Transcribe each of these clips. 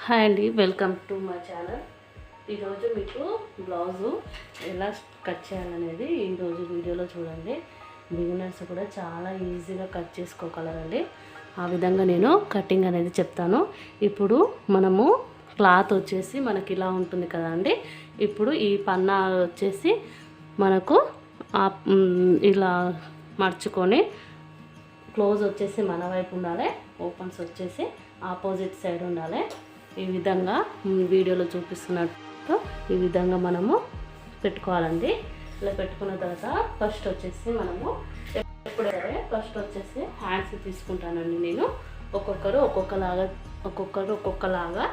Hi అండి, welcome to my channel. ఈరోజు మీకు బ్లౌజు ఎలా కట్ చేయాలనేది ఈరోజు వీడియోలో చూడండి. బిగినర్స్ కూడా చాలా ఈజీగా కట్ చేసుకోగలరండి. ఆ విధంగా నేను కటింగ్ అనేది చెప్తాను. ఇప్పుడు మనము క్లాత్ వచ్చేసి మనకి ఇలా ఉంటుంది కదండి. ఇప్పుడు ఈ పన్నా వచ్చేసి మనకు ఇలా మర్చుకొని క్లోజ్ వచ్చేసి మన వైపు ఉండాలి, ఓపెన్స్ వచ్చేసి ఆపోజిట్ సైడ్ ఉండాలి. ఈ విధంగా వీడియోలో చూపిస్తున్నట్టు ఈ విధంగా మనము పెట్టుకోవాలండి. ఇలా పెట్టుకున్న తర్వాత ఫస్ట్ వచ్చేసి మనము ఎప్పుడైతే ఫస్ట్ వచ్చేసి హ్యాండ్స్ తీసుకుంటానండి. నేను ఒక్కొక్కరు ఒక్కొక్కలాగా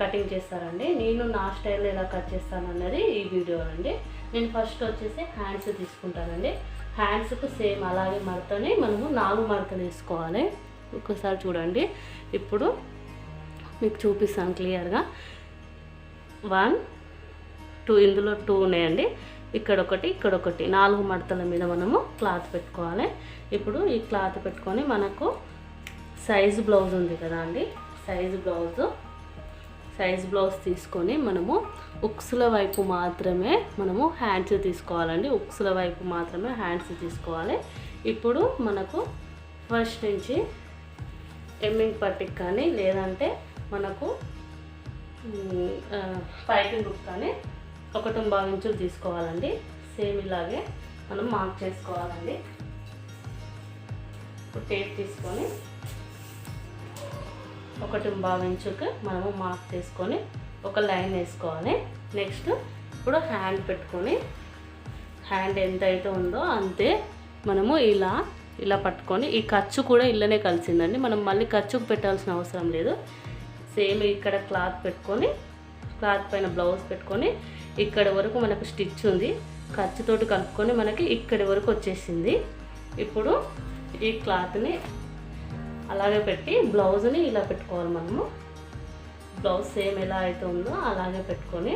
కటింగ్ చేస్తారండి. నేను నా స్టైల్లో ఎలా కట్ చేస్తాను అన్నది ఈ వీడియో అండి. నేను ఫస్ట్ వచ్చేసి హ్యాండ్స్ తీసుకుంటానండి. హ్యాండ్స్కు సేమ్ అలాగే మడతని మనము 4 మడతలు వేసుకోవాలి. ఒక్కసారి చూడండి, ఇప్పుడు మీకు చూపిస్తాను క్లియర్గా. 1 2 ఇందులో 2 ఉన్నాయండి. ఇక్కడొకటి 4 మడతల మీద మనము క్లాత్ పెట్టుకోవాలి. ఇప్పుడు ఈ క్లాత్ పెట్టుకొని మనకు సైజు బ్లౌజ్ ఉంది కదా అండి, సైజ్ బ్లౌజ్ తీసుకొని మనము ఉక్సుల వైపు మాత్రమే మనము హ్యాండ్స్ తీసుకోవాలండి. ఉక్సుల వైపు మాత్రమే హ్యాండ్స్ తీసుకోవాలి. ఇప్పుడు మనకు ఫస్ట్ నుంచి ఎమ్మింగ్ పట్టికి కానీ లేదంటే మనకు పైపింగ్ బుక్ కానీ 1.5 ఇంచులు తీసుకోవాలండి. సేమ్ ఇలాగే మనం మార్క్ చేసుకోవాలండి. ఇప్పుడు టేప్ తీసుకొని 1.5 ఇంచుకి మనము మార్క్ చేసుకొని ఒక లైన్ వేసుకోవాలి. నెక్స్ట్ ఇప్పుడు హ్యాండ్ పెట్టుకొని హ్యాండ్ ఎంత అయితే ఉందో అంతే మనము ఇలా పట్టుకొని, ఈ ఖర్చు కూడా ఇళ్ళనే కలిసిందండి. మనం మళ్ళీ ఖర్చుకు పెట్టాల్సిన అవసరం లేదు. సేమ్ ఇక్కడ క్లాత్ పెట్టుకొని, క్లాత్ పైన బ్లౌజ్ పెట్టుకొని ఇక్కడ వరకు మనకు స్టిచ్ ఉంది, ఖర్చుతోటి కలుపుకొని మనకి ఇక్కడి వరకు వచ్చేసింది. ఇప్పుడు ఈ క్లాత్ని అలాగే పెట్టి బ్లౌజ్ని ఇలా పెట్టుకోవాలి. మనము బ్లౌజ్ సేమ్ ఎలా అయితే ఉందో అలాగే పెట్టుకొని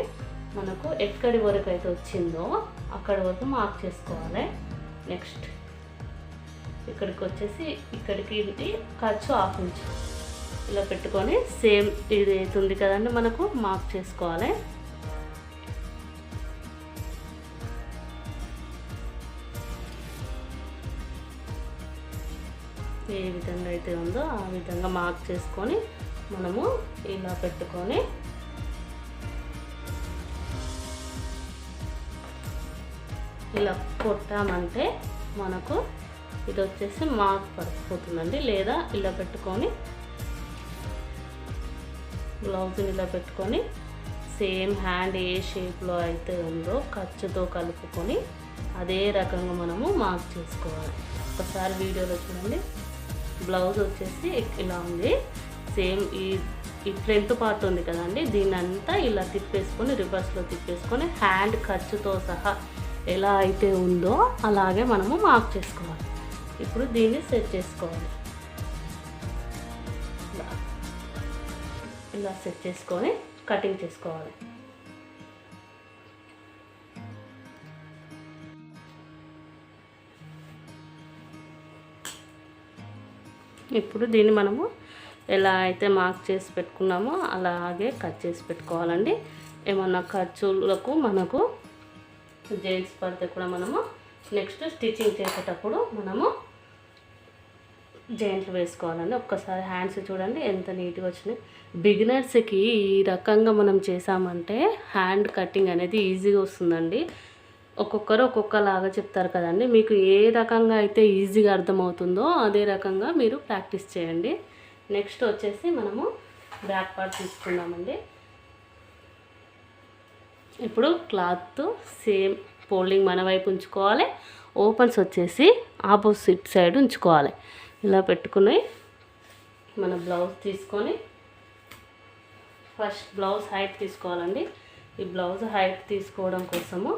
మనకు ఎక్కడి వరకు అయితే వచ్చిందో అక్కడి వరకు మార్క్ చేసుకోవాలి. నెక్స్ట్ ఇక్కడికి వచ్చేసి ఇక్కడికి ఇది ఖర్చు 1/2 ఇంచు ఇలా పెట్టుకొని సేమ్ ఇది అవుతుంది కదండి మనకు మార్క్ చేసుకోవాలి. ఏ విధంగా అయితే ఉందో ఆ విధంగా మార్క్ చేసుకొని మనము ఇలా పెట్టుకొని ఇలా కొట్టామంటే మనకు ఇది వచ్చేసి మార్క్ పడిపోతుందండి. లేదా ఇలా పెట్టుకొని బ్లౌజ్ని ఇలా పెట్టుకొని సేమ్ హ్యాండ్ ఏ షేప్లో అయితే ఉందో ఖర్చుతో కలుపుకొని అదే రకంగా మనము మార్క్ చేసుకోవాలి. ఒకసారి వీడియోలో చూడండి. బ్లౌజ్ వచ్చేసి ఇలా ఉంది. సేమ్ ఈ ఫ్రంట్ పార్ట్ ఉంది కదండి, దీన్ని అంతా ఇలా తిప్పేసుకొని రివర్స్లో తిప్పేసుకొని హ్యాండ్ ఖర్చుతో సహా ఎలా అయితే ఉందో అలాగే మనము మార్క్ చేసుకోవాలి. ఇప్పుడు దీన్ని సెట్ చేసుకోవాలి. ఇలా సెట్ చేసుకొని కటింగ్ చేసుకోవాలి. ఇప్పుడు దీన్ని మనము ఎలా అయితే మార్క్ చేసి పెట్టుకున్నామో అలాగే కట్ చేసి పెట్టుకోవాలండి. ఏమన్నా ఖర్చులకు మనకు జెంట్స్ పడితే కూడా మనము నెక్స్ట్ స్టిచ్చింగ్ చేసేటప్పుడు మనము జాయింట్లు వేసుకోవాలండి. ఒక్కసారి హ్యాండ్స్ చూడండి ఎంత నీట్గా వచ్చినాయి. బిగినర్స్కి ఈ రకంగా మనం చేసామంటే హ్యాండ్ కటింగ్ అనేది ఈజీగా వస్తుందండి. ఒక్కొక్కరు ఒక్కొక్కలాగా చెప్తారు కదండి. మీకు ఏ రకంగా అయితే ఈజీగా అర్థమవుతుందో అదే రకంగా మీరు ప్రాక్టీస్ చేయండి. నెక్స్ట్ వచ్చేసి మనము బ్యాక్ పార్ట్ తీసుకున్నామండి. ఇప్పుడు క్లాత్ సేమ్ ఫోల్డింగ్ మన వైపు ఉంచుకోవాలి, ఓపెన్స్ వచ్చేసి ఆపోజిట్ సైడ్ ఉంచుకోవాలి. ఇలా పెట్టుకుని మన బ్లౌజ్ తీసుకొని ఫస్ట్ బ్లౌజ్ హైట్ తీసుకోవాలండి. ఈ బ్లౌజ్ హైట్ తీసుకోవడం కోసము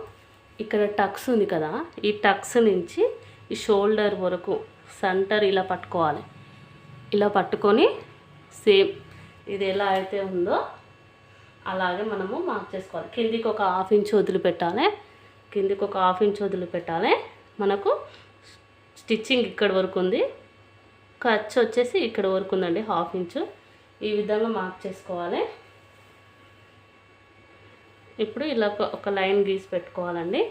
ఇక్కడ టక్స్ ఉంది కదా, ఈ టక్స్ నుంచి ఈ షోల్డర్ వరకు సెంటర్ ఇలా పట్టుకోవాలి. ఇలా పట్టుకొని సేమ్ ఇది ఎలా అయితే ఉందో అలాగే మనము మార్క్ చేసుకోవాలి. కిందికి ఒక 1/2 ఇంచు వదిలిపెట్టాలి. మనకు స్టిచ్చింగ్ ఇక్కడ వరకు ఉంది, ఖర్చు వచ్చేసి ఇక్కడ వరకు ఉందండి 1/2 ఇంచు. ఈ విధంగా మార్క్ చేసుకోవాలి. ఇప్పుడు ఇలా ఒక లైన్ గీసి పెట్టుకోవాలండి.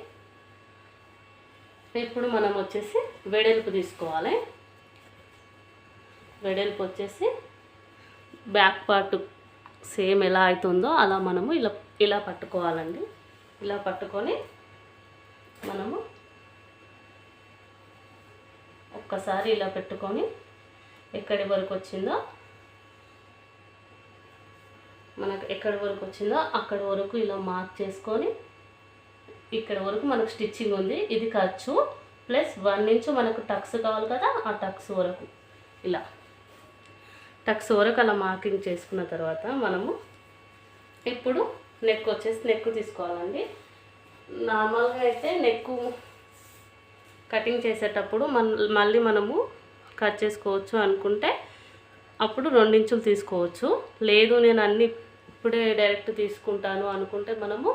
ఇప్పుడు మనం వచ్చేసి వెడల్పు తీసుకోవాలి. వెడల్పు వచ్చేసి బ్యాక్ పార్ట్ సేమ్ ఎలా అవుతుందో అలా మనము ఇలా పట్టుకోవాలండి. ఇలా పట్టుకొని మనము ఒక్కసారి ఇలా పెట్టుకొని ఎక్కడి వరకు వచ్చిందో అక్కడి వరకు ఇలా మార్క్ చేసుకొని ఇక్కడ వరకు మనకు స్టిచ్చింగ్ ఉంది. ఇది ఖర్చు ప్లస్ 1 ఇంచు మనకు టక్స్ కావాలి కదా, ఆ టక్స్ వరకు ఇలా టక్స్ వరకు అలా మార్కింగ్ చేసుకున్న తర్వాత మనము ఇప్పుడు నెక్ వచ్చేసి నెక్ తీసుకోవాలండి. నార్మల్గా అయితే నెక్ కటింగ్ చేసేటప్పుడు మళ్ళీ మనము కట్ చేసుకోవచ్చు అనుకుంటే అప్పుడు 2 ఇంచులు తీసుకోవచ్చు. లేదు నేను అన్నీ ఇప్పుడే డైరెక్ట్ తీసుకుంటాను అనుకుంటే మనము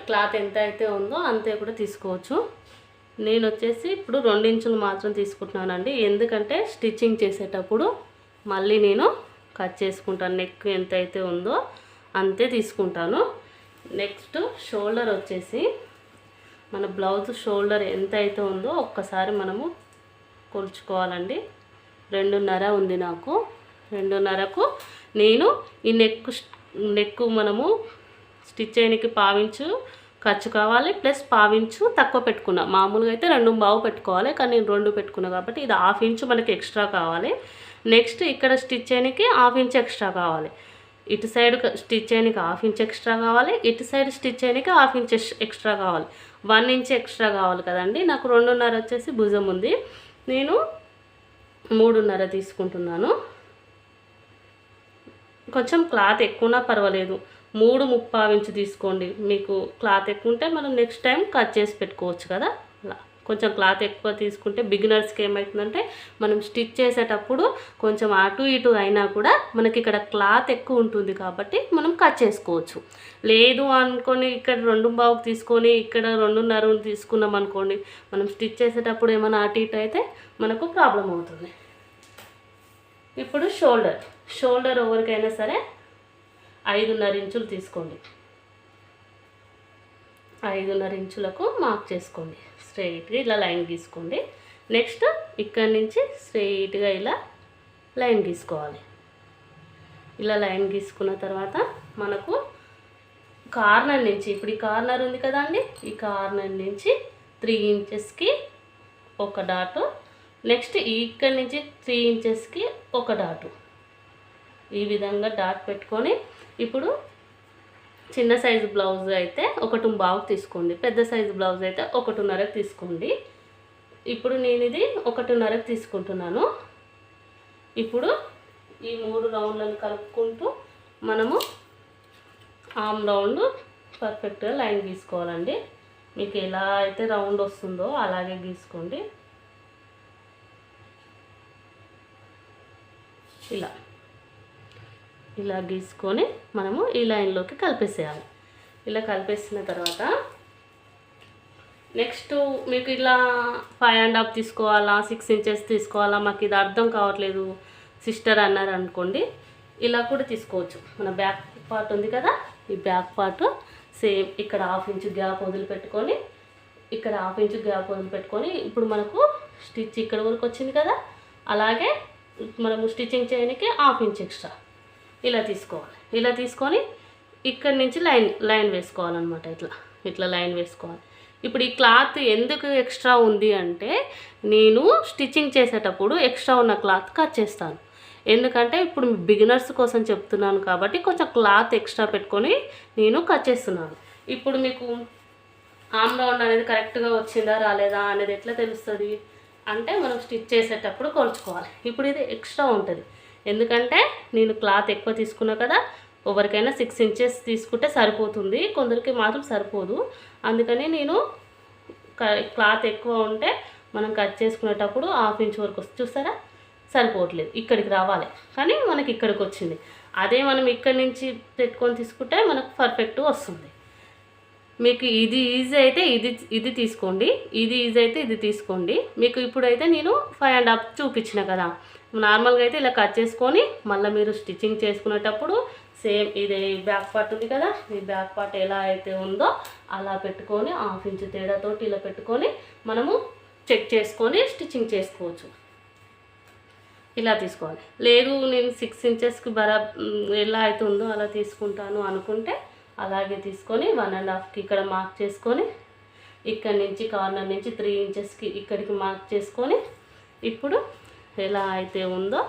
క్లాత్ ఎంత అయితే ఉందో అంతే కూడా తీసుకోవచ్చు. నేను వచ్చేసి ఇప్పుడు 2 ఇంచులు మాత్రం తీసుకుంటున్నానండి. ఎందుకంటే స్టిచ్చింగ్ చేసేటప్పుడు మళ్ళీ నేను కట్ చేసుకుంటాను. నెక్ ఎంత అయితే ఉందో అంతే తీసుకుంటాను. నెక్స్ట్ షోల్డర్ వచ్చేసి మన బ్లౌజ్ షోల్డర్ ఎంత అయితే ఉందో ఒక్కసారి మనము కొలుచుకోవాలండి. 2.5 ఉంది నాకు. 2.5కు నేను ఈ నెక్ మనము స్టిచ్ చేయడానికి 1/4 ఇంచు ఖర్చు కావాలి, ప్లస్ 1/4 ఇంచు తక్కువ పెట్టుకున్నా. మామూలుగా అయితే 2.5 పెట్టుకోవాలి, కానీ నేను 2 పెట్టుకున్నా కాబట్టి ఇది 1/2 ఇంచు మనకి ఎక్స్ట్రా కావాలి. నెక్స్ట్ ఇక్కడ స్టిచ్ చేయడానికి 1/2 ఇంచు ఎక్స్ట్రా కావాలి. ఇటు సైడ్ స్టిచ్ చేయడానికి 1/2 ఇంచు ఎక్స్ట్రా కావాలి, ఇటు సైడ్ స్టిచ్ చేయడానికి 1/2 ఇంచు ఎక్స్ట్రా కావాలి. 1 ఇంచు ఎక్స్ట్రా కావాలి కదండి. నాకు 2.5 వచ్చేసి భుజం ఉంది, నేను 3.5 తీసుకుంటున్నాను. కొంచెం క్లాత్ ఎక్కువనా పర్వాలేదు, 3.75 ఇంచు తీసుకోండి. మీకు క్లాత్ ఎక్కువ ఉంటే మనం నెక్స్ట్ టైం కట్ చేసి పెట్టుకోవచ్చు కదా. అలా కొంచెం క్లాత్ ఎక్కువ తీసుకుంటే బిగినర్స్కి ఏమవుతుందంటే మనం స్టిచ్ చేసేటప్పుడు కొంచెం అటు ఇటు అయినా కూడా మనకి ఇక్కడ క్లాత్ ఎక్కువ ఉంటుంది కాబట్టి మనం కట్ చేసుకోవచ్చు. లేదు అనుకొని ఇక్కడ 2.5 తీసుకొని ఇక్కడ 2.5 తీసుకున్నాం అనుకోండి, మనం స్టిచ్ చేసేటప్పుడు ఏమైనా అటు ఇటు అయితే మనకు ప్రాబ్లం అవుతుంది. ఇప్పుడు షోల్డర్ ఎవరికైనా సరే 5.5 ఇంచులు తీసుకోండి. 5.5 ఇంచులకు మార్క్ చేసుకోండి. స్ట్రైట్గా ఇలా లైన్ గీసుకోండి. నెక్స్ట్ ఇక్కడి నుంచి స్ట్రైట్గా ఇలా లైన్ గీసుకోవాలి. ఇలా లైన్ గీసుకున్న తర్వాత మనకు కార్నర్ నుంచి, ఇప్పుడు ఈ కార్నర్ ఉంది కదా అండి, ఈ కార్నర్ నుంచి 3 ఇంచెస్కి ఒక డాటు, నెక్స్ట్ ఇక్కడి నుంచి 3 ఇంచెస్కి ఒక డాటు, ఈ విధంగా డాట్ పెట్టుకొని ఇప్పుడు చిన్న సైజు బ్లౌజ్ అయితే 1.5 తీసుకోండి, పెద్ద సైజు బ్లౌజ్ అయితే 1.5 తీసుకోండి. ఇప్పుడు నేను ఇది 1.5 తీసుకుంటున్నాను. ఇప్పుడు ఈ 3 రౌండ్లను కలుపుకుంటూ మనము ఆమ్ రౌండ్ పర్ఫెక్ట్గా లైన్ గీసుకోవాలండి. మీకు ఎలా అయితే రౌండ్ వస్తుందో అలాగే గీసుకోండి. ఇలా గీసుకొని మనము ఈ లైన్లోకి కలిపేసేయాలి. ఇలా కలిపేసిన తర్వాత నెక్స్ట్ మీకు ఇలా 5.5 తీసుకోవాలా, 6 ఇంచెస్ తీసుకోవాలా, మాకు ఇది అర్థం కావట్లేదు సిస్టర్ అన్నారు అనుకోండి, ఇలా కూడా తీసుకోవచ్చు. మన బ్యాక్ పార్ట్ ఉంది కదా, ఈ బ్యాక్ పార్ట్ సేమ్ ఇక్కడ 1/2 ఇంచు గ్యాప్ వదిలిపెట్టుకొని, ఇక్కడ 1/2 ఇంచు గ్యాప్ వదిలిపెట్టుకొని, ఇప్పుడు మనకు స్టిచ్ ఇక్కడ వరకు వచ్చింది కదా, అలాగే మనము స్టిచ్చింగ్ చేయడానికి 1/2 ఇంచు ఎక్స్ట్రా ఇలా తీసుకోవాలి. ఇలా తీసుకొని ఇక్కడి నుంచి లైన్ వేసుకోవాలన్నమాట. ఇట్లా లైన్ వేసుకోవాలి. ఇప్పుడు ఈ క్లాత్ ఎందుకు ఎక్స్ట్రా ఉంది అంటే నేను స్టిచ్చింగ్ చేసేటప్పుడు ఎక్స్ట్రా ఉన్న క్లాత్ కట్ చేస్తాను. ఎందుకంటే ఇప్పుడు బిగినర్స్ కోసం చెప్తున్నాను కాబట్టి కొంచెం క్లాత్ ఎక్స్ట్రా పెట్టుకొని నేను కట్ చేస్తున్నాను. ఇప్పుడు మీకు ఆమ్ రౌండ్ అనేది కరెక్ట్గా వచ్చిందా రాలేదా అనేది ఎట్లా తెలుస్తుంది అంటే మనం స్టిచ్ చేసేటప్పుడు కొలుచుకోవాలి. ఇప్పుడు ఇది ఎక్స్ట్రా ఉంటుంది, ఎందుకంటే నేను క్లాత్ ఎక్కువ తీసుకున్నా కదా. ఎవరికైనా 6 ఇంచెస్ తీసుకుంటే సరిపోతుంది, కొందరికి మాత్రం సరిపోదు. అందుకని నేను క్లాత్ ఎక్కువ ఉంటే మనం కట్ చేసుకునేటప్పుడు 1/2 ఇంచ్ వరకు చూస్తారా, సరిపోవట్లేదు, ఇక్కడికి రావాలి, కానీ మనకి ఇక్కడికి వచ్చింది. అదే మనం ఇక్కడి నుంచి పెట్టుకొని తీసుకుంటే మనకు పర్ఫెక్ట్గా వస్తుంది. మీకు ఇది ఈజీ అయితే ఇది తీసుకోండి, ఇది ఈజీ అయితే ఇది తీసుకోండి. మీకు ఇప్పుడైతే నేను 5.5 చూపించిన కదా, నార్మల్గా అయితే ఇలా కట్ చేసుకొని మళ్ళీ మీరు స్టిచ్చింగ్ చేసుకునేటప్పుడు సేమ్ ఇది బ్యాక్ పార్ట్ ఉంది కదా, ఈ బ్యాక్ పార్ట్ ఎలా అయితే ఉందో అలా పెట్టుకొని 1/2 ఇంచు తేడాతోటి ఇలా పెట్టుకొని మనము చెక్ చేసుకొని స్టిచ్చింగ్ చేసుకోవచ్చు. ఇలా తీసుకోవాలి. లేదు నేను 6 ఇంచెస్కి ఎలా అయితే ఉందో అలా తీసుకుంటాను అనుకుంటే అలాగే తీసుకొని 1.5కి ఇక్కడ మార్క్ చేసుకొని ఇక్కడ నుంచి కార్నర్ నుంచి 3 ఇంచెస్కి ఇక్కడికి మార్క్ చేసుకొని ఇప్పుడు ఎలా అయితే ఉందో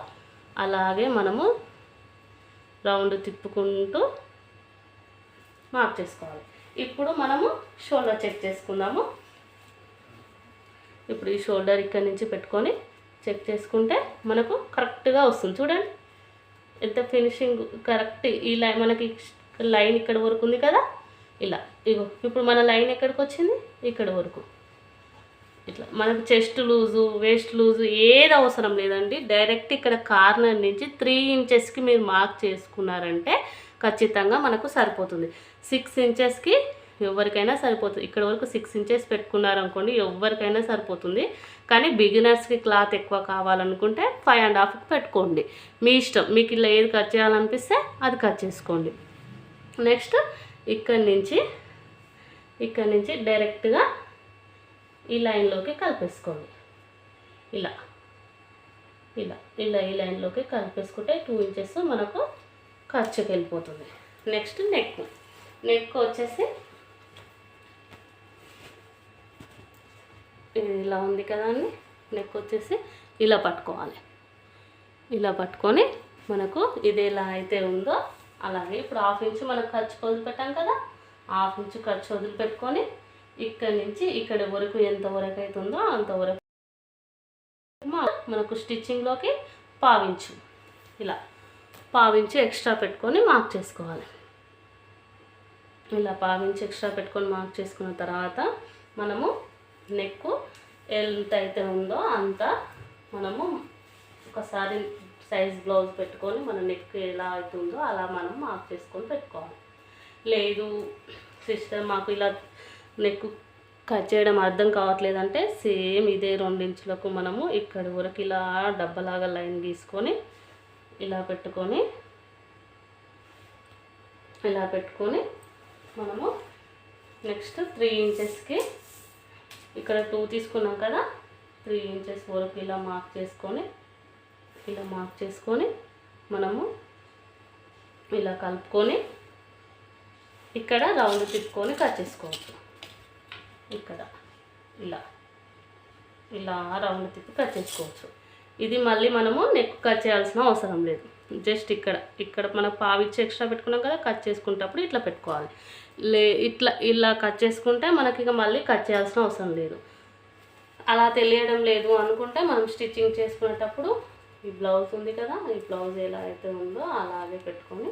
అలాగే మనము రౌండ్ తిప్పుకుంటూ మార్క్ చేసుకోవాలి. ఇప్పుడు మనము షోల్డర్ చెక్ చేసుకుందాము. ఇప్పుడు ఈ షోల్డర్ ఇక్కడ నుంచి పెట్టుకొని చెక్ చేసుకుంటే మనకు కరెక్ట్గా వస్తుంది. చూడండి ఎంత ఫినిషింగ్ కరెక్ట్. ఈ లైన్ మనకి లైన్ ఇక్కడ వరకు ఉంది కదా, ఇలా ఇగో ఇప్పుడు మన లైన్ ఎక్కడికి వచ్చింది, ఇక్కడ వరకు. ఇట్లా మనకు చెస్ట్ లూజు వేస్ట్ లూజు ఏది అవసరం లేదండి. డైరెక్ట్ ఇక్కడ కార్నర్ నుంచి 3 ఇంచెస్కి మీరు మార్క్ చేసుకున్నారంటే ఖచ్చితంగా మనకు సరిపోతుంది. 6 ఇంచెస్కి ఎవరికైనా సరిపోతుంది. ఇక్కడ వరకు 6 ఇంచెస్ పెట్టుకున్నారనుకోండి ఎవరికైనా సరిపోతుంది. కానీ బిగినర్స్కి క్లాత్ ఎక్కువ కావాలనుకుంటే 5.5కి పెట్టుకోండి. మీ ఇష్టం, మీకు ఇలా ఏది కట్ చేయాలనిపిస్తే అది కట్ చేసుకోండి. నెక్స్ట్ ఇక్కడ నుంచి డైరెక్ట్గా ఈ లైన్లోకి కలిపేసుకోండి. ఇలా ఇలా ఇలా ఈ లైన్లోకి కలిపేసుకుంటే 2 ఇంచెస్ మనకు ఖర్చుకి వెళ్ళిపోతుంది. నెక్స్ట్ నెక్ వచ్చేసి ఇలా ఉంది కదా అండి. నెక్ వచ్చేసి ఇలా పట్టుకోవాలి. ఇలా పట్టుకొని మనకు ఇది ఎలా అయితే ఉందో అలాగే ఇప్పుడు 1/2 ఇంచు మనకు ఖర్చు వదిలిపెట్టాం కదా, 1/2 ఇంచు ఖర్చు వదిలిపెట్టుకొని ఇక్కడ నుంచి ఇక్కడ వరకు ఎంత వరకు అవుతుందో అంతవరకు మనకు స్టిచ్చింగ్లోకి 1/2 ఇంచు ఇలా 1/2 ఇంచు ఎక్స్ట్రా పెట్టుకొని మార్క్ చేసుకోవాలి. ఇలా 1/2 ఇంచు ఎక్స్ట్రా పెట్టుకొని మార్క్ చేసుకున్న తర్వాత మనము నెక్ ఎంత అయితే ఉందో అంత మనము ఒకసారి సైజ్ బ్లౌజ్ పెట్టుకొని మన నెక్ ఎలా అవుతుందో అలా మనం మార్క్ చేసుకొని పెట్టుకోవాలి. లేదు సిస్టర్ మాకు ఇలా నెక్ కట్ చేయడం అర్థం కావట్లేదంటే సేమ్ ఇదే 2 ఇంచులకు మనము ఇక్కడి వరకు ఇలా డబ్బలాగా లైన్ గీసుకొని ఇలా పెట్టుకొని మనము నెక్స్ట్ 3 ఇంచెస్కి ఇక్కడ 2 తీసుకున్నాం కదా, 3 ఇంచెస్ వరకు ఇలా మార్క్ చేసుకొని మనము ఇలా కలుపుకొని ఇక్కడ రౌండ్ తిప్పుకొని కట్ చేసుకోవచ్చు. ఇక్కడ ఇలా రౌండ్ తిప్పి కట్ చేసుకోవచ్చు. ఇది మళ్ళీ మనము నెక్ కట్ చేయాల్సిన అవసరం లేదు. జస్ట్ ఇక్కడ మనకు 1/2 ఇంచు ఎక్స్ట్రా పెట్టుకున్నాం కదా, కట్ చేసుకునేటప్పుడు ఇట్లా పెట్టుకోవాలి. ఇలా కట్ చేసుకుంటే మనకి ఇక మళ్ళీ కట్ చేయాల్సిన అవసరం లేదు. అలా తెలియడం లేదు అనుకుంటే మనం స్టిచ్చింగ్ చేసుకునేటప్పుడు ఈ బ్లౌజ్ ఉంది కదా, ఈ బ్లౌజ్ ఎలా అయితే ఉందో అలాగే పెట్టుకొని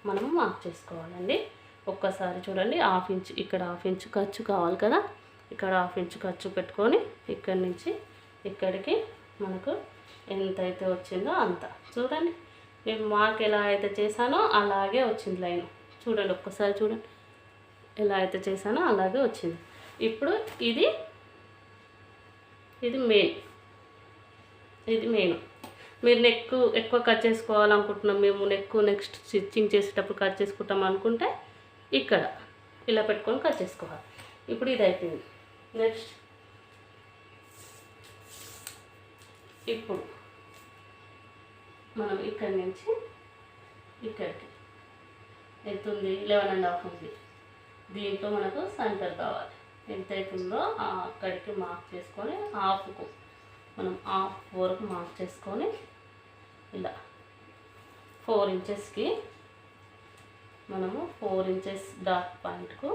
మనము మార్క్ చేసుకోవాలండి. ఒక్కసారి చూడండి 1/2 ఇంచు ఇక్కడ 1/2 ఇంచు ఖర్చు కావాలి కదా, ఇక్కడ 1/2 ఇంచు ఖర్చు పెట్టుకొని ఇక్కడి నుంచి ఇక్కడికి మనకు ఎంతైతే వచ్చిందో అంత చూడండి. నేను మార్క్ ఎలా అయితే చేశానో అలాగే వచ్చింది లైన్. చూడండి ఒక్కసారి చూడండి ఎలా అయితే చేశానో అలాగే వచ్చింది. ఇప్పుడు ఇది మెయిన్. మీరు నెక్ ఎక్కువ కట్ చేసుకోవాలనుకుంటున్నాం, మేము నెక్స్ట్ స్టిచ్చింగ్ చేసేటప్పుడు కట్ చేసుకుంటాం అనుకుంటే ఇక్కడ ఇలా పెట్టుకొని కట్ చేసుకోవాలి. ఇప్పుడు ఇది అయిపోయింది. నెక్స్ట్ ఇప్పుడు మనం ఇక్కడి నుంచి ఇక్కడికి ఎంత ఉంది, 11.5 ఉంది. దీంట్లో మనకు సెంటర్ కావాలి. ఎంత అవుతుందో అక్కడికి మార్క్ చేసుకొని హాఫ్కు మనం 1/2 వరకు మార్క్ చేసుకొని ఇలా 4 ఇంచెస్కి మనము 4 ఇంచెస్ డాట్ పాయింట్కు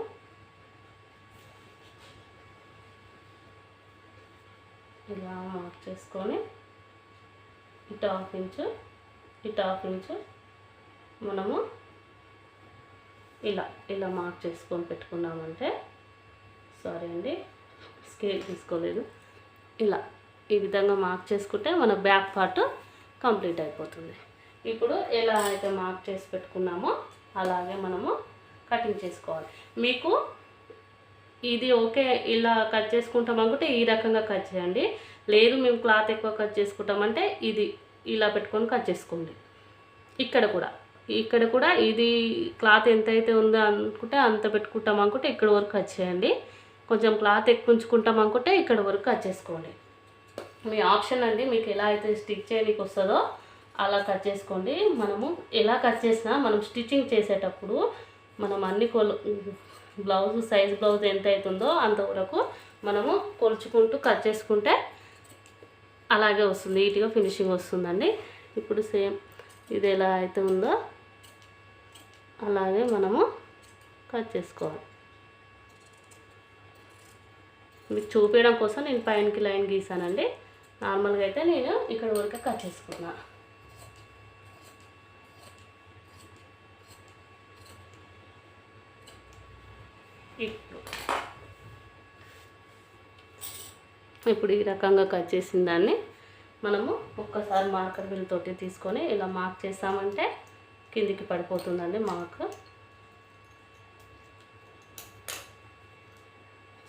ఇలా మార్క్ చేసుకొని ఇటు 1/2 ఇంచు మనము ఇలా మార్క్ చేసుకొని పెట్టుకున్నామంటే, సారీ అండి స్కేల్ తీసుకోలేదు, ఈ విధంగా మార్క్ చేసుకుంటే మన బ్యాక్ పార్ట్ కంప్లీట్ అయిపోతుంది. ఇప్పుడు ఎలా అయితే మార్క్ చేసి పెట్టుకున్నామో అలాగే మనము కటింగ్ చేసుకోవాలి. మీకు ఇది ఓకే ఇలా కట్ చేసుకుంటాం అనుకుంటే ఈ రకంగా కట్ చేయండి. లేదు మేము క్లాత్ ఎక్కువ కట్ చేసుకుంటామంటే ఇది ఇలా పెట్టుకొని కట్ చేసుకోండి. ఇక్కడ కూడా ఇది క్లాత్ ఎంతైతే ఉందో అనుకుంటే అంత పెట్టుకుంటాం అనుకుంటే ఇక్కడ వరకు కట్ చేయండి. కొంచెం క్లాత్ ఎక్కువ ఉంచుకుంటాం అనుకుంటే ఇక్కడ వరకు కట్ చేసుకోండి. మీ ఆప్షన్ అండి, మీకు ఎలా అయితే స్టిచ్ చేయడానికి వస్తుందో అలా కట్ చేసుకోండి. మనము ఎలా కట్ చేసినా మనం స్టిచ్చింగ్ చేసేటప్పుడు మనం అన్ని సైజ్ బ్లౌజ్ ఎంత అవుతుందో అంతవరకు మనము కొలుచుకుంటూ కట్ చేసుకుంటే అలాగే వస్తుంది, నీట్గా ఫినిషింగ్ వస్తుందండి. ఇప్పుడు సేమ్ ఇది ఎలా అయితే ఉందో అలాగే మనము కట్ చేసుకోవాలి. మీకు చూపించడం కోసం నేను పైనకి లైన్ గీసానండి. నార్మల్గా అయితే నేను ఇక్కడ వరకు కట్ చేసుకున్నా. ఇప్పుడు ఈ రకంగా కట్ చేసిన దాన్ని మనము ఒక్కసారి మార్కర్ బిల్ తోటి తీసుకొని ఇలా మార్క్ చేసామంటే కిందికి పడిపోతుందండి మార్క్.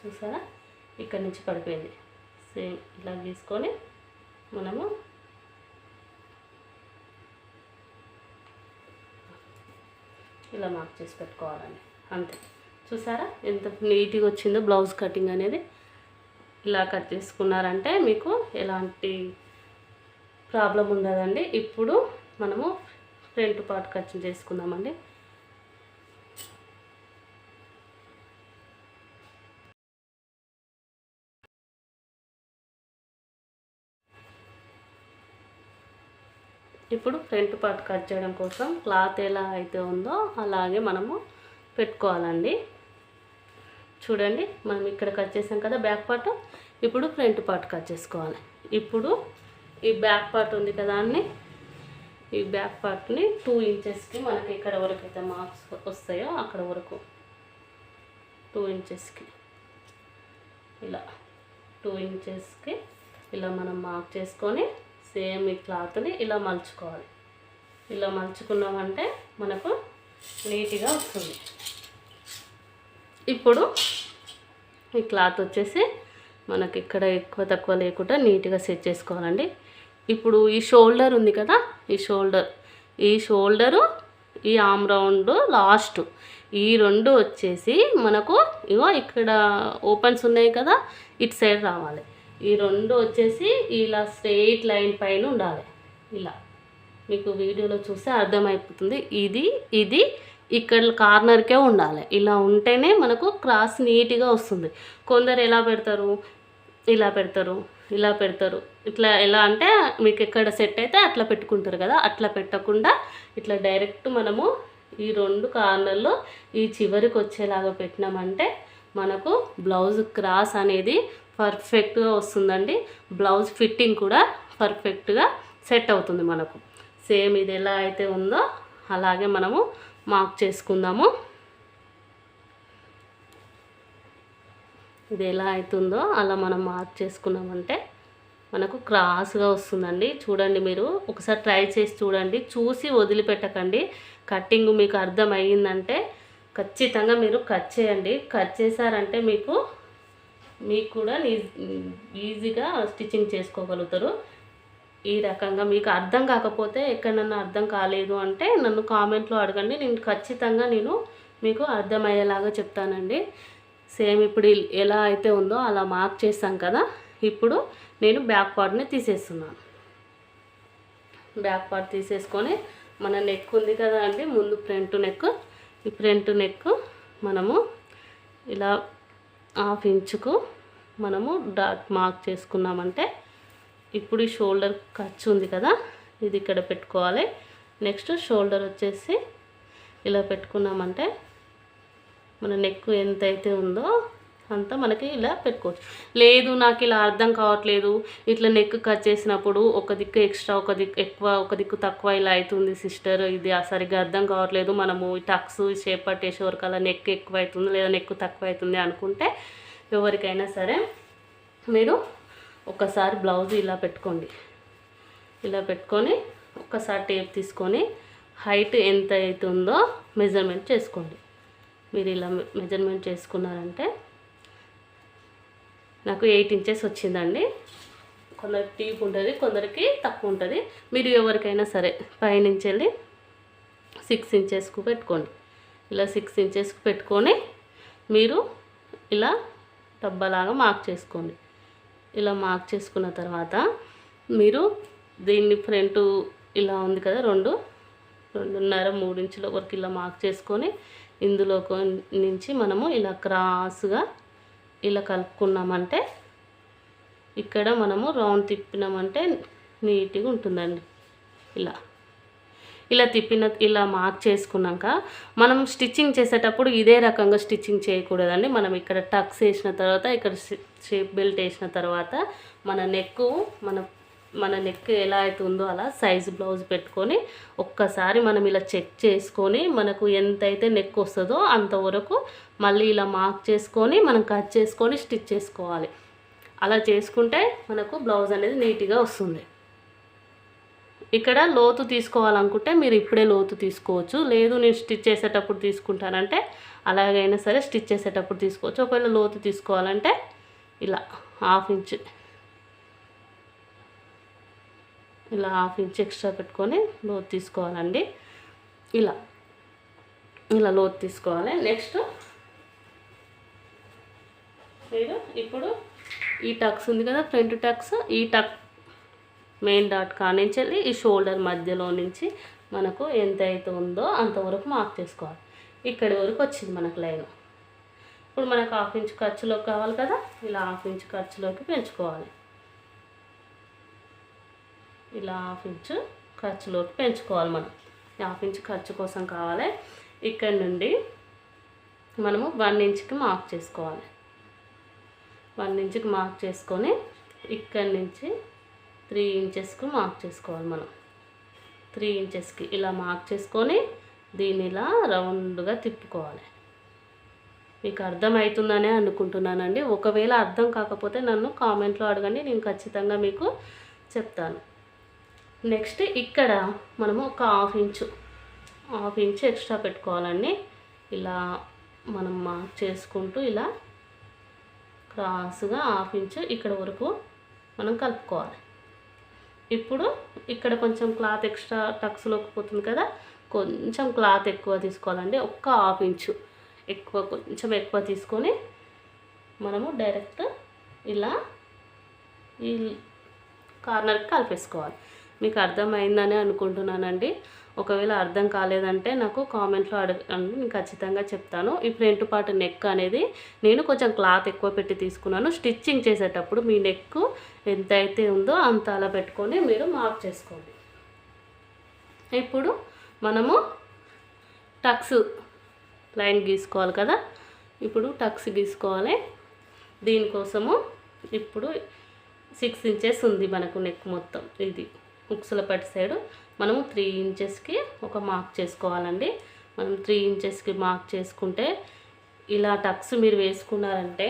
చూసారా, ఇక్కడి నుంచి పడిపోయింది. సేమ్ ఇలా తీసుకొని మనము ఇలా మార్క్ చేసి పెట్టుకోవాలండి. అంతే. చూసారా ఎంత నీట్గా వచ్చిందో బ్లౌజ్ కటింగ్ అనేది. ఇలా కట్ చేసుకున్నారంటే మీకు ఎలాంటి ప్రాబ్లం ఉండదండి. ఇప్పుడు మనము ఫ్రంట్ పార్ట్ కట్ చేసుకుందామండి. ఇప్పుడు ఫ్రంట్ పార్ట్ కట్ చేయడం కోసం క్లాత్ ఎలా అయితే ఉందో అలాగే మనము పెట్టుకోవాలండి. చూడండి, మనం ఇక్కడ కట్ చేసాం కదా బ్యాక్ పార్ట్. ఇప్పుడు ఫ్రంట్ పార్ట్ కట్ చేసుకోవాలి. ఇప్పుడు ఈ బ్యాక్ పార్ట్ ఉంది కదా అండి, ఈ బ్యాక్ పార్ట్ని 2 ఇంచెస్కి మనకి ఇక్కడ వరకు అయితే మార్క్స్ వస్తాయో అక్కడ వరకు 2 ఇంచెస్కి ఇలా 2 ఇంచెస్కి ఇలా మనం మార్క్ చేసుకొని సేమ్ ఈ క్లాత్ని ఇలా మలుచుకోవాలి. ఇలా మలుచుకున్నామంటే మనకు నీట్గా వస్తుంది. ఇప్పుడు ఈ క్లాత్ వచ్చేసి మనకి ఇక్కడ ఎక్కువ తక్కువ లేకుండా నీట్గా సెట్ చేసుకోవాలండి. ఇప్పుడు ఈ షోల్డర్ ఉంది కదా, ఈ షోల్డరు ఈ ఆమ్ రౌండ్ లాస్ట్ ఈ రెండు వచ్చేసి మనకు ఇగో ఇక్కడ ఓపెన్స్ ఉన్నాయి కదా, ఇటు సైడ్ రావాలి. ఈ రెండు వచ్చేసి ఇలా స్ట్రెయిట్ లైన్ పైన ఉండాలి. ఇలా మీకు వీడియోలో చూస్తే అర్థమైపోతుంది. ఇది ఇక్కడ కార్నర్కే ఉండాలి. ఇలా ఉంటేనే మనకు క్రాస్ నీట్గా వస్తుంది. కొందరు ఎలా పెడతారు, ఇలా పెడతారు, ఇలా పెడతారు. ఇట్లా ఎలా అంటే మీకు ఎక్కడ సెట్ అయితే అట్లా పెట్టుకుంటారు కదా, అట్లా పెట్టకుండా ఇట్లా డైరెక్ట్ మనము ఈ 2 కార్నర్లో ఈ చివరికి వచ్చేలాగా పెట్టినామంటే మనకు బ్లౌజ్ క్రాస్ అనేది పర్ఫెక్ట్గా వస్తుందండి. బ్లౌజ్ ఫిట్టింగ్ కూడా పర్ఫెక్ట్గా సెట్ అవుతుంది మనకు. సేమ్ ఇది ఎలా అయితే ఉందో అలాగే మనము మార్క్ చేసుకుందాము. ఇది ఎలా అవుతుందో అలా మనం మార్క్ చేసుకున్నామంటే మనకు క్రాస్గా వస్తుందండి. చూడండి, మీరు ఒకసారి ట్రై చేసి చూడండి, చూసి వదిలిపెట్టకండి. కట్టింగ్ మీకు అర్థమయ్యిందంటే ఖచ్చితంగా మీరు కట్ చేయండి. కట్ చేశారంటే మీకు కూడా ఈజీగా స్టిచ్చింగ్ చేసుకోగలుగుతారు. ఈ రకంగా మీకు అర్థం కాకపోతే ఎక్కడన్నా అర్థం కాలేదు అంటే నన్ను కామెంట్లో అడగండి, నేను ఖచ్చితంగా మీకు అర్థమయ్యేలాగా చెప్తానండి. సేమ్ ఇప్పుడు ఎలా అయితే ఉందో అలా మార్క్ చేస్తాం కదా. ఇప్పుడు నేను బ్యాక్ పార్ట్ని తీసేస్తున్నాను. బ్యాక్ పార్ట్ తీసేసుకొని మన నెక్ ఉంది కదా అండి, ముందు ఫ్రంట్ నెక్, ఈ ఫ్రంట్ నెక్ మనము ఇలా 1/2 ఇంచుకు మనము డాట్ మార్క్ చేసుకున్నామంటే ఇప్పుడు ఈ షోల్డర్ ఖర్చు ఉంది కదా, ఇది ఇక్కడ పెట్టుకోవాలి. నెక్స్ట్ షోల్డర్ వచ్చేసి ఇలా పెట్టుకున్నామంటే మన నెక్ ఎంతైతే ఉందో అంతా మనకి ఇలా పెట్టుకోవచ్చు. లేదు నాకు ఇలా అర్థం కావట్లేదు, ఇట్లా నెక్ కట్ చేసినప్పుడు ఒక దిక్కు ఎక్స్ట్రా, ఒక దిక్కు ఎక్కువ, ఒక దిక్కు తక్కువ ఇలా అవుతుంది సిస్టర్, ఇది సరిగ్గా అర్థం కావట్లేదు, మనము ఈ టక్స్ షేప్ పట్టేసే వరకు అలా నెక్ ఎక్కువ అవుతుంది లేదా నెక్ తక్కువ అవుతుంది అనుకుంటే ఎవరికైనా సరే మీరు ఒకసారి బ్లౌజ్ ఇలా పెట్టుకోండి. ఇలా పెట్టుకొని ఒకసారి టేప్ తీసుకొని హైట్ ఎంత అవుతుందో మెజర్మెంట్ చేసుకోండి. మీరు ఇలా మెజర్మెంట్ చేసుకున్నారంటే నాకు 8 ఇంచెస్ వచ్చిందండి. కొందరికి డీప్ ఉంటుంది, కొందరికి తక్కువ ఉంటుంది. మీరు ఎవరికైనా సరే పైనుంచి వెళ్ళి 6 ఇంచెస్కు పెట్టుకోండి. ఇలా 6 ఇంచెస్కు పెట్టుకొని మీరు ఇలా డబ్బాలాగా మార్క్ చేసుకోండి. ఇలా మార్క్ చేసుకున్న తర్వాత మీరు దీన్ని ఫ్రంట్ ఇలా ఉంది కదా, 2.5 3 ఇంచుల వరకు ఇలా మార్క్ చేసుకొని ఇందులో నుంచి మనము ఇలా క్రాస్గా ఇలా కలుపుకున్నామంటే ఇక్కడ మనము రౌండ్ తిప్పినామంటే నీట్గా ఉంటుందండి. ఇలా ఇలా మార్క్ చేసుకున్నాక మనం స్టిచ్చింగ్ చేసేటప్పుడు ఇదే రకంగా స్టిచ్చింగ్ చేయకూడదండి. మనం ఇక్కడ టక్స్ వేసిన తర్వాత ఇక్కడ షేప్ బెల్ట్ వేసిన తర్వాత మన నెక్ ఎలా అయితే ఉందో అలా సైజు బ్లౌజ్ పెట్టుకొని ఒక్కసారి మనం ఇలా చెక్ చేసుకొని మనకు ఎంతైతే నెక్ వస్తుందో అంతవరకు మళ్ళీ ఇలా మార్క్ చేసుకొని మనం కట్ చేసుకొని స్టిచ్ చేసుకోవాలి. అలా చేసుకుంటే మనకు బ్లౌజ్ అనేది నీట్గా వస్తుంది. ఇక్కడ లోతు తీసుకోవాలనుకుంటే మీరు ఇప్పుడే లోతు తీసుకోవచ్చు. లేదు నేను స్టిచ్ చేసేటప్పుడు తీసుకుంటానంటే అలాగైనా సరే స్టిచ్ చేసేటప్పుడు తీసుకోవచ్చు. ఒకవేళ లోతు తీసుకోవాలంటే ఇలా 1/2 ఇంచ్ ఇలా 1/2 ఇంచ్ ఎక్స్ట్రా పెట్టుకొని లోతు తీసుకోవాలండి. ఇలా లోతు తీసుకోవాలి. నెక్స్ట్ మీరు ఇప్పుడు ఈ టక్స్ ఉంది కదా, ఫ్రంట్ టక్స్, ఈ టక్ మెయిన్ డాట్ కానించి వెళ్ళి ఈ షోల్డర్ మధ్యలో నుంచి మనకు ఎంత అయితే ఉందో అంతవరకు మార్క్ చేసుకోవాలి. ఇక్కడి వరకు వచ్చింది మనకు లైన్. ఇప్పుడు మనకు 1/2 ఇంచ్ ఖర్చులోకి కావాలి కదా, ఇలా 1/2 ఇంచ్ ఖర్చులోకి పెంచుకోవాలి. ఇలా 1/2 ఇంచ్ ఖర్చులోకి పెంచుకోవాలి. మనం 1/2 ఇంచ్ ఖర్చు కోసం కావాలి. ఇక్కడ నుండి మనము 1 ఇంచ్కి మార్క్ చేసుకోవాలి. 1 ఇంచ్కి మార్క్ చేసుకొని ఇక్కడి నుంచి 3 ఇంచెస్కి మార్క్ చేసుకోవాలి. మనం 3 ఇంచెస్కి ఇలా మార్క్ చేసుకొని దీన్ని ఇలా రౌండ్గా తిప్పుకోవాలి. మీకు అర్థమవుతుందనే అనుకుంటున్నానండి. ఒకవేళ అర్థం కాకపోతే నన్ను కామెంట్లో అడగండి, నేను ఖచ్చితంగా మీకు చెప్తాను. నెక్స్ట్ ఇక్కడ మనము ఒక 1/2 ఇంచ్ ఎక్స్ట్రా పెట్టుకోవాలండి. ఇలా మనం మార్క్ చేసుకుంటూ ఇలా క్రాస్గా 1/2 ఇంచ్ ఇక్కడ వరకు మనం కలుపుకోవాలి. ఇప్పుడు ఇక్కడ కొంచెం క్లాత్ ఎక్స్ట్రా టక్స్లోకి పోతుంది కదా, కొంచెం క్లాత్ ఎక్కువ తీసుకోవాలండి. ఒక్క 1/2 ఇంచు కొంచెం ఎక్కువ తీసుకొని మనము డైరెక్ట్ ఇలా ఈ కార్నర్కి కలిపేసుకోవాలి. మీకు అర్థమైందని అనుకుంటున్నానండి. ఒకవేళ అర్థం కాలేదంటే నాకు కామెంట్లో అడగండి, నేను ఖచ్చితంగా చెప్తాను. ఈ ఫ్రంట్ పార్ట్ నెక్ అనేది నేను కొంచెం క్లాత్ ఎక్కువ పెట్టి తీసుకున్నాను. స్టిచ్చింగ్ చేసేటప్పుడు మీ నెక్ ఎంత అయితే ఉందో అంత అలా పెట్టుకొని మీరు మార్క్ చేసుకోండి. ఇప్పుడు మనము టక్స్ లైన్ గీసుకోవాలి కదా, ఇప్పుడు టక్స్ గీసుకోవాలి. దీనికోసము ఇప్పుడు 6 ఇంచెస్ ఉంది మనకు నెక్ మొత్తం. ఇది ఉక్సుల పట్టి సైడు మనము 3 ఇంచెస్కి ఒక మార్క్ చేసుకోవాలండి. మనం 3 ఇంచెస్కి మార్క్ చేసుకుంటే ఇలా టక్స్ మీరు వేసుకున్నారంటే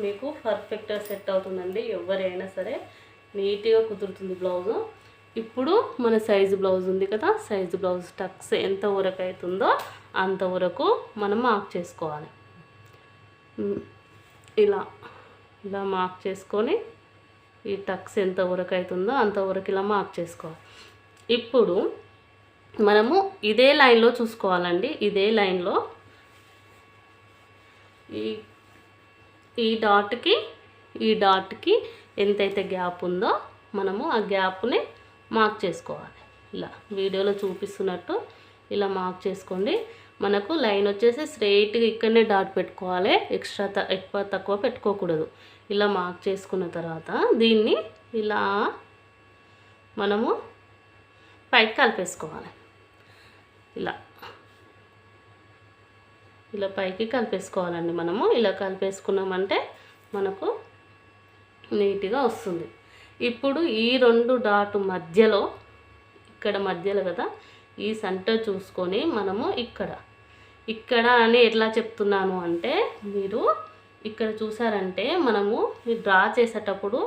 మీకు పర్ఫెక్ట్గా సెట్ అవుతుందండి. ఎవరైనా సరే నీట్గా కుదురుతుంది బ్లౌజు. ఇప్పుడు మన సైజు బ్లౌజ్ ఉంది కదా, సైజు బ్లౌజ్ టక్స్ ఎంత వరకు అవుతుందో అంతవరకు మనం మార్క్ చేసుకోవాలి. ఇలా మార్క్ చేసుకొని ఈ టక్స్ ఎంత వరకు అవుతుందో అంతవరకు ఇలా మార్క్ చేసుకోవాలి. ఇప్పుడు మనము ఇదే లైన్లో చూసుకోవాలండి. ఇదే లైన్లో ఈ డాట్కి ఎంతైతే గ్యాప్ ఉందో మనము ఆ గ్యాప్ని మార్క్ చేసుకోవాలి. ఇలా వీడియోలో చూపిస్తున్నట్టు ఇలా మార్క్ చేసుకోండి. మనకు లైన్ వచ్చేసి స్ట్రైట్గా ఇక్కడనే డాట్ పెట్టుకోవాలి, ఎక్స్ట్రా ఎక్కువ తక్కువ పెట్టుకోకూడదు. ఇలా మార్క్ చేసుకున్న తర్వాత దీన్ని ఇలా మనము పైకి కలిపేసుకోవాలి. ఇలా పైకి కలిపేసుకోవాలండి. మనము ఇలా కలిపేసుకున్నామంటే మనకు నీట్గా వస్తుంది. ఇప్పుడు ఈ 2 డాట్ మధ్యలో ఇక్కడ మధ్యలో కదా, ఈ సెంటర్ చూసుకొని మనము ఇక్కడ అని ఎట్లా చెప్తున్నాను అంటే, మీరు ఇక్కడ చూసారంటే మనము డ్రా చేసేటప్పుడు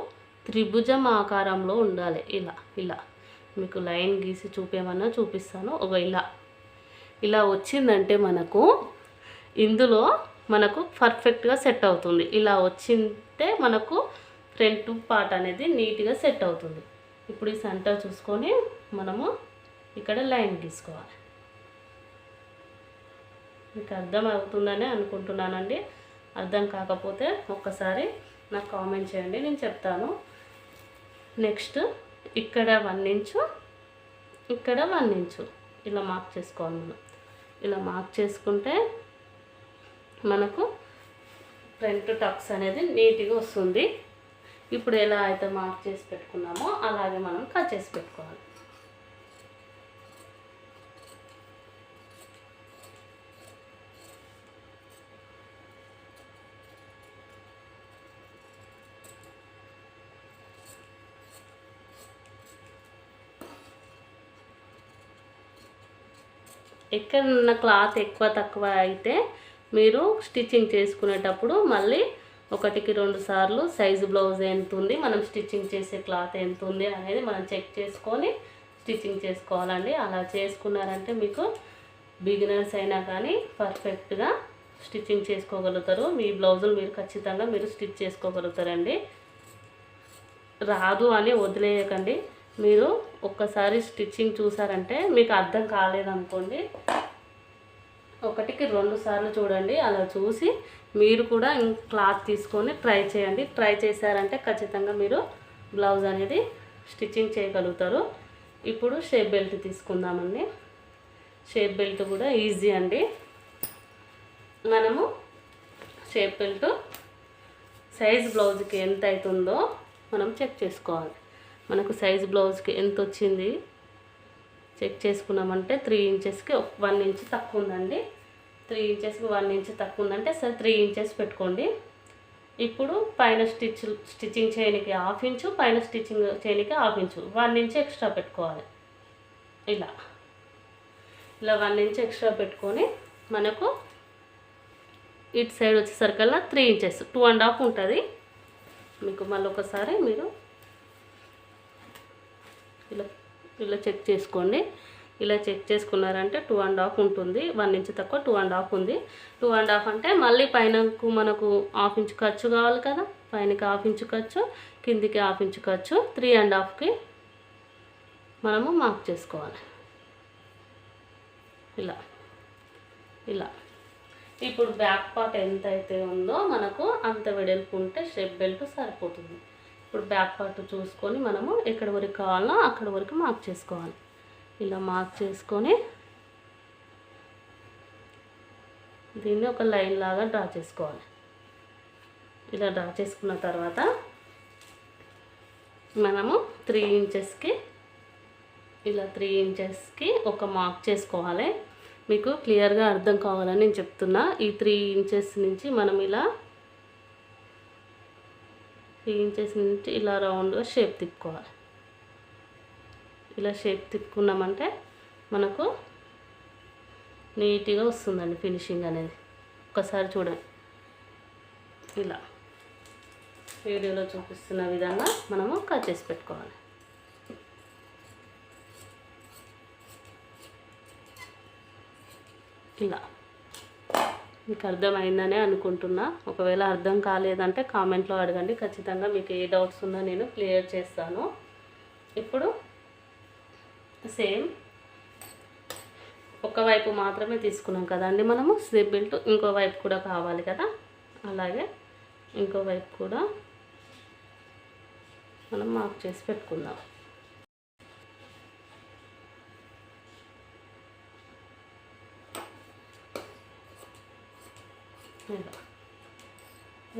త్రిభుజం ఆకారంలో ఉండాలి. ఇలా మీకు లైన్ గీసి చూపేమన్నా చూపిస్తాను. ఇలా వచ్చిందంటే మనకు ఇందులో మనకు పర్ఫెక్ట్గా సెట్ అవుతుంది. ఇలా వచ్చింటే మనకు ఫ్రంట్ పార్ట్ అనేది నీట్గా సెట్ అవుతుంది. ఇప్పుడు ఈ సెంటర్ చూసుకొని మనము ఇక్కడ లైన్ తీసుకోవాలి. మీకు అర్థం అవుతుందని అనుకుంటున్నానండి. అర్థం కాకపోతే ఒక్కసారి నాకు కామెంట్ చేయండి, నేను చెప్తాను. నెక్స్ట్ ఇక్కడ 1 ఇంచు, ఇక్కడ 1 ఇంచు ఇలా మార్క్ చేసుకోవాలి. మనం ఇలా మార్క్ చేసుకుంటే మనకు ఫ్రంట్ టక్స్ అనేది నీట్గా వస్తుంది. ఇప్పుడు ఎలా అయితే మార్క్ చేసి పెట్టుకున్నామో అలాగే మనం కట్ చేసి పెట్టుకోవాలి. ఎక్కడన్నా క్లాత్ ఎక్కువ తక్కువ అయితే మీరు స్టిచ్చింగ్ చేసుకునేటప్పుడు మళ్ళీ 1కి 2 సార్లు సైజు బ్లౌజ్ ఎంత ఉంది, మనం స్టిచ్చింగ్ చేసే క్లాత్ ఎంత ఉంది అనేది మనం చెక్ చేసుకొని స్టిచ్చింగ్ చేసుకోవాలండి. అలా చేసుకున్నారంటే మీకు బిగినర్స్ అయినా కానీ పర్ఫెక్ట్గా స్టిచ్చింగ్ చేసుకోగలుగుతారు. మీ బ్లౌజులు మీరు ఖచ్చితంగా మీరు స్టిచ్ చేసుకోగలుగుతారండి. రాదు అని వదిలేయకండి. మీరు ఒక్కసారి స్టిచ్చింగ్ చూసారంటే మీకు అర్థం కాలేదనుకోండి, 1కి 2 సార్లు చూడండి. అలా చూసి మీరు కూడా క్లాత్ తీసుకొని ట్రై చేయండి. ట్రై చేశారంటే ఖచ్చితంగా మీరు బ్లౌజ్ అనేది స్టిచ్చింగ్ చేయగలుగుతారు. ఇప్పుడు షేప్ బెల్ట్ తీసుకుందామండి. షేప్ బెల్ట్ కూడా ఈజీ అండి. మనము షేప్ బెల్ట్ సైజ్ బ్లౌజ్కి ఎంత అవుతుందో మనం చెక్ చేసుకోవాలి. మనకు సైజ్ బ్లౌజ్కి ఎంత వచ్చింది చెక్ చేసుకున్నామంటే 3 ఇంచెస్కి 1 ఇంచ్ తక్కువ ఉందండి. 3 ఇంచెస్కి 1 ఇంచ్ తక్కువ ఉందంటే సరే 3 ఇంచెస్ పెట్టుకోండి. ఇప్పుడు పైన స్టిచ్చింగ్ చేయడానికి 1/2 ఇంచు, పైన స్టిచ్చింగ్ చేయడానికి 1/2 ఇంచు, 1 ఇంచ్ ఎక్స్ట్రా పెట్టుకోవాలి. ఇలా 1 ఇంచ్ ఎక్స్ట్రా పెట్టుకొని మనకు ఇటు సైడ్ వచ్చేసరికల్లా 3 ఇంచెస్ 2.5 ఉంటుంది. మీకు మళ్ళీ ఒకసారి మీరు ఇలా చెక్ చేసుకోండి. ఇలా చెక్ చేసుకున్నారంటే 2.5 ఉంటుంది. 1 ఇంచ్ తక్కువ 2.5 ఉంది. 2.5 అంటే మళ్ళీ పైనకు మనకు 1/2 ఇంచ్ ఖర్చు కావాలి కదా. పైనకి 1/2 ఇంచ్ ఖర్చు, కిందికి 1/2 ఇంచ్ ఖర్చు, 3.5కి మనము మార్క్ చేసుకోవాలి. ఇలా ఇలా ఇప్పుడు బ్యాక్ పార్ట్ ఎంత అయితే ఉందో మనకు అంత వెడల్పు ఉంటే షేప్ బెల్ట్ సరిపోతుంది. ఇప్పుడు బ్యాక్ పార్ట్ చూసుకొని మనము ఎక్కడి వరకు కావాలో అక్కడి వరకు మార్క్ చేసుకోవాలి. ఇలా మార్క్ చేసుకొని దీన్ని ఒక లైన్ లాగా డ్రా చేసుకోవాలి. ఇలా డ్రా చేసుకున్న తర్వాత మనము 3 ఇంచెస్కి ఇలా 3 ఇంచెస్కి ఒక మార్క్ చేసుకోవాలి. మీకు క్లియర్గా అర్థం కావాలని నేను చెప్తున్నా. ఈ 3 ఇంచెస్ నుంచి మనం ఇలా 3 ఇంచెస్ నుంచి ఇలా రౌండ్గా షేప్ తిప్పుకోవాలి. ఇలా షేప్ తిప్పుకున్నామంటే మనకు నీట్గా వస్తుందండి ఫినిషింగ్ అనేది. ఒకసారి చూడండి. ఇలా వీడియోలో చూపిస్తున్న విధంగా మనము కట్ చేసి పెట్టుకోవాలి. ఇలా మీకు అర్థమైందనే అనుకుంటున్నా. ఒకవేళ అర్థం కాలేదంటే కామెంట్లో అడగండి. ఖచ్చితంగా మీకు ఏ డౌట్స్ ఉన్నా నేను క్లియర్ చేస్తాను. ఇప్పుడు సేమ్ ఒకవైపు మాత్రమే తీసుకున్నాం కదండి మనము షేప్ బెల్ట్, ఇంకో వైపు కూడా కావాలి కదా. అలాగే ఇంకో వైపు కూడా మనం మార్క్ చేసి పెట్టుకుందాం.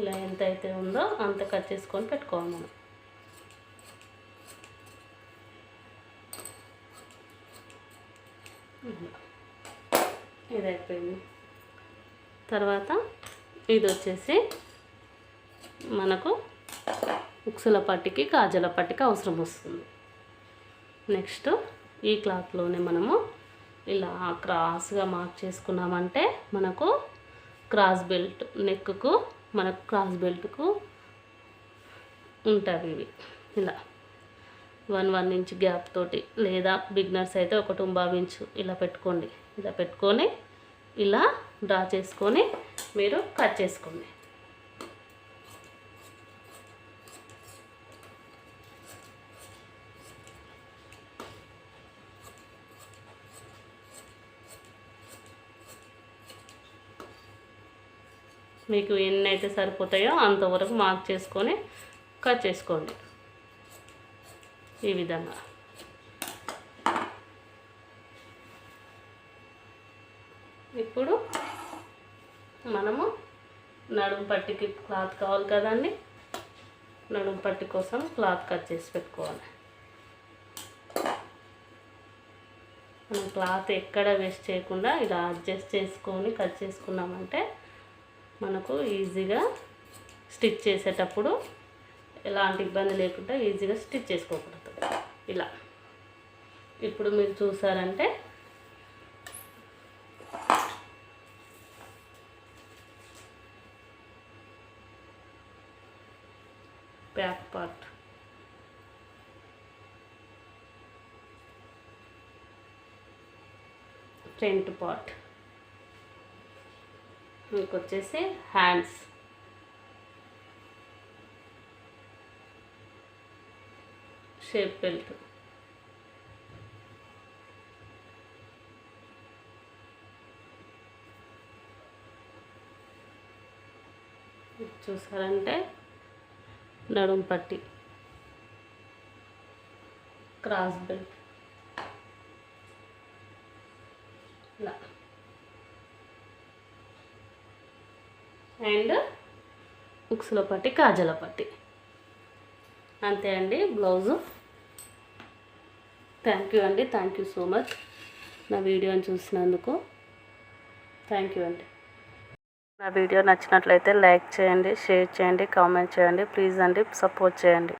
ఇలా ఎంత అయితే ఉందో అంత కట్ చేసుకొని పెట్టుకోవాలి మనం. ఇది అయిపోయింది. తర్వాత ఇది వచ్చేసి మనకు ఉక్సుల పట్టికి కాజల పట్టికి అవసరం వస్తుంది. నెక్స్ట్ ఈ క్లాత్లోనే మనము ఇలా క్రాస్గా మార్క్ చేసుకున్నామంటే మనకు క్రాస్ బెల్ట్ నెక్కు మనకు క్రాస్ బెల్ట్కు ఉంటుంది. ఇవి ఇలా 1 ఇంచ్ గ్యాప్ తోటి, లేదా బిగినర్స్ అయితే 1.5 ఇంచు ఇలా పెట్టుకోండి. ఇలా పెట్టుకొని ఇలా డ్రా చేసుకొని మీరు కట్ చేసుకోండి. మీకు ఎన్ని అయితే సరిపోతాయో అంతవరకు మార్క్ చేసుకొని కట్ చేసుకోండి ఈ విధంగా. ఇప్పుడు మనము నడుము పట్టికి క్లాత్ కావాలి కదండి, నడుము పట్టి కోసం క్లాత్ కట్ చేసి పెట్టుకోవాలి. మనం క్లాత్ ఎక్కడ వేస్ట్ చేయకుండా ఇలా అడ్జస్ట్ చేసుకొని కట్ చేసుకున్నామంటే మనకు ఈజీగా స్టిచ్ చేసేటప్పుడు ఎలాంటి ఇబ్బంది లేకుండా ఈజీగా స్టిచ్ చేసుకోగలుగుతుంది ఇలా. ఇప్పుడు మీరు చూసారంటే బ్యాక్ పార్ట్, ఫ్రంట్ పార్ట్, మీకు వచ్చేసి హ్యాండ్స్, షేప్ బెల్ట్, చూసారంటే నడుము పట్టి, క్రాస్ బెల్ట్ ఇలా, అండ్ ఉక్సుల పట్టి, కాజల పట్టి. అంతే అండి బ్లౌజు. థ్యాంక్ యూ అండి, థ్యాంక్ యూ సో మచ్ నా వీడియోని చూసినందుకు. థ్యాంక్ యూ అండి. నా వీడియో నచ్చినట్లయితే లైక్ చేయండి, షేర్ చేయండి, కామెంట్ చేయండి. ప్లీజ్ అండి సపోర్ట్ చేయండి.